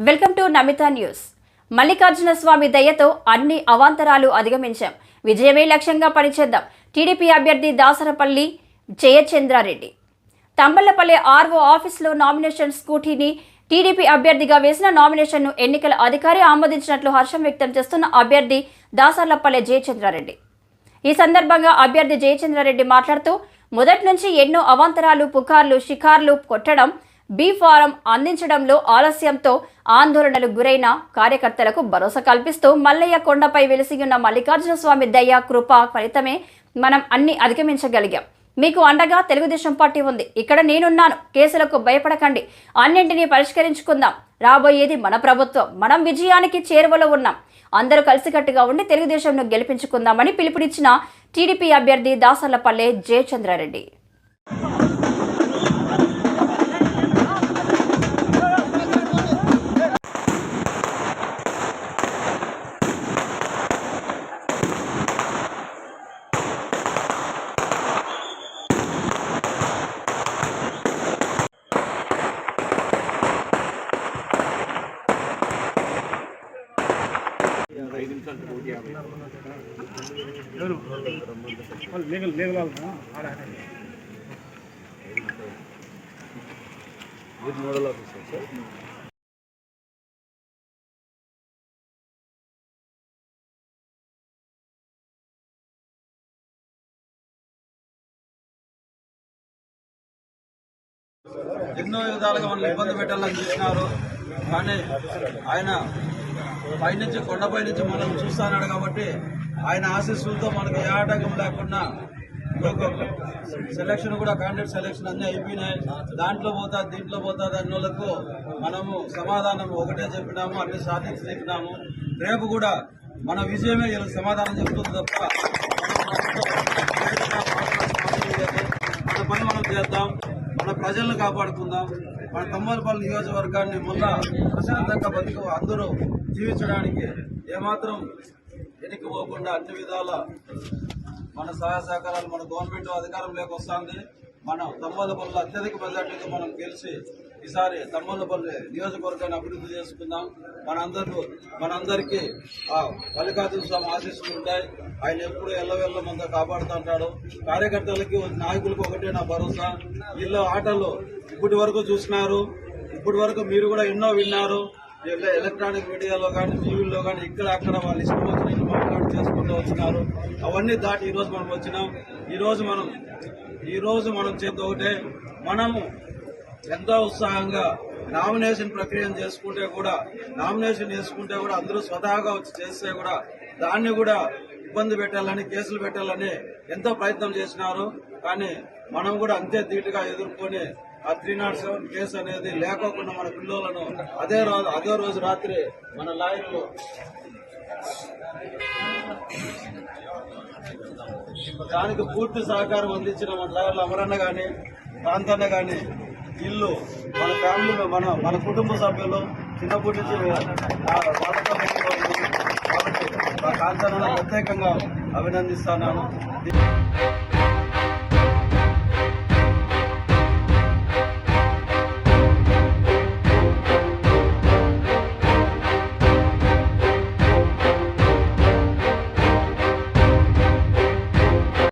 Welcome to Namitha news. Mallikarjuna Swamy దయతో అన్ని అవాంతరాలు అధిగమించాం. విజయమే లక్ష్యంగా పనిచేద్దాం. టీడీపీ అభ్యర్థి దాసరపల్లి జయచంద్రారెడ్డి తంబళ్లపల్లి ఆర్ఓ ఆఫీసులో నామినేషన్ స్కూటీని టీడీపీ అభ్యర్థిగా వేసిన నామినేషన్ను ఎన్నికల అధికారి ఆమోదించినట్లు హర్షం వ్యక్తం చేస్తున్న అభ్యర్థి దాసర్లపల్లి జయచంద్రారెడ్డి. ఈ సందర్భంగా అభ్యర్థి జయచంద్రారెడ్డి మాట్లాడుతూ, మొదటి నుంచి ఎన్నో అవాంతరాలు, పుకార్లు, షికార్లు కొట్టడం, బీ ఫారం అందించడంలో ఆలస్యంతో ఆందోళనలు గురైన కార్యకర్తలకు భరోసా కల్పిస్తూ మల్లయ్య కొండపై వెలిసి ఉన్న మల్లికార్జున స్వామి దయ కృప ఫలితమే మనం అన్ని అధిగమించగలిగాం. మీకు అండగా తెలుగుదేశం పార్టీ ఉంది. ఇక్కడ నేనున్నాను. కేసులకు భయపడకండి. అన్నింటినీ పరిష్కరించుకుందాం. రాబోయేది మన ప్రభుత్వం. మనం విజయానికి చేరువలో ఉన్నాం. అందరూ కలిసికట్టుగా ఉండి తెలుగుదేశంను గెలిపించుకుందామని పిలుపునిచ్చిన టీడీపీ అభ్యర్థి Dasarlapalli Jayachandra Reddy. Nodal officer sir. ఎన్నో విధాలుగా మనల్ని ఇబ్బంది పెట్టాలని చూసినారు. కానీ ఆయన పైనుంచి కొండపై నుంచి మనం చూస్తున్నాడు కాబట్టి ఆయన ఆశీస్సులతో మనకు ఏ ఆటంకం లేకుండా సెలక్షన్ కూడా క్యాండిడేట్ సెలక్షన్ అన్నీ అయిపోయినాయి. దాంట్లో పోతా దీంట్లో పోతా అన్న వాళ్ళకు మనము సమాధానం ఒకటే చెప్పినాము, అన్ని సాధించి చెప్పినాము. రేపు కూడా మన విజయమే సమాధానం చెప్తుంది తప్ప మన పని మనం చేద్దాం, మన ప్రజలను కాపాడుకుందాం. మన తంబళ్లపల్లి నియోజకవర్గాన్ని మళ్ళా ప్రశాంతంగా బతుకు అందరూ జీవించడానికి ఏమాత్రం వెనక్కిపోకుండా అన్ని విధాల మన సహాయ సహకారాలు మన గవర్నమెంట్ అధికారంలోకి వస్తుంది. మనం తంబళ్లపల్లి అత్యధిక మెజార్టీతో మనం గెలిచి ఈసారి తంబళ్లపల్లి నియోజకవర్గాన్ని అభివృద్ధి చేసుకుందాం. మనందరికీ మల్లికార్జున స్వామి ఆశీస్సులు ఉంటాయి. ఆయన ఎప్పుడు ఎల్లవెల్ల మంది కాపాడుతూ ఉంటాడు. కార్యకర్తలకి నాయకులకు ఒకటే నా భరోసా. వీళ్ళ ఆటలు ఇప్పటి వరకు చూసినారు, ఇప్పటి వరకు మీరు కూడా ఎన్నో విన్నారు. ఎలక్ట్రానిక్ మీడియాలో కానీ టీవీల్లో కానీ ఇక్కడ అక్కడ వాళ్ళు ఇష్టం వచ్చినట్టు మాట్లాడి చేసుకుంటూ వచ్చినారు. అవన్నీ దాటి ఈరోజు మనం వచ్చినాం. ఈరోజు మనం చేద్దాం ఒకటే, మనము ఎంతో ఉత్సాహంగా నామినేషన్ ప్రక్రియను చేసుకుంటే కూడా అందరూ స్వతహాగా వచ్చి చేస్తే కూడా దాన్ని కూడా ఇబ్బంది పెట్టాలని, కేసులు పెట్టాలని ఎంతో ప్రయత్నం చేసినారు. కానీ మనం కూడా అంతే ధీటుగా ఎదుర్కొని ఆ 307 కేసు అనేది లేకోకుండా మన పిల్లలను అదే రోజు రాత్రి మన లాయర్లు దానికి పూర్తి సహకారం అందించిన మన లాయర్లు అమరన్న గాని, కాంతన్న గాని, ఇల్లు మన ఫ్యామిలీ మన కుటుంబ సభ్యులు చిన్నప్పటి నుంచి కాబట్టి కాంతన్న ప్రత్యేకంగా అభినందిస్తున్నాను.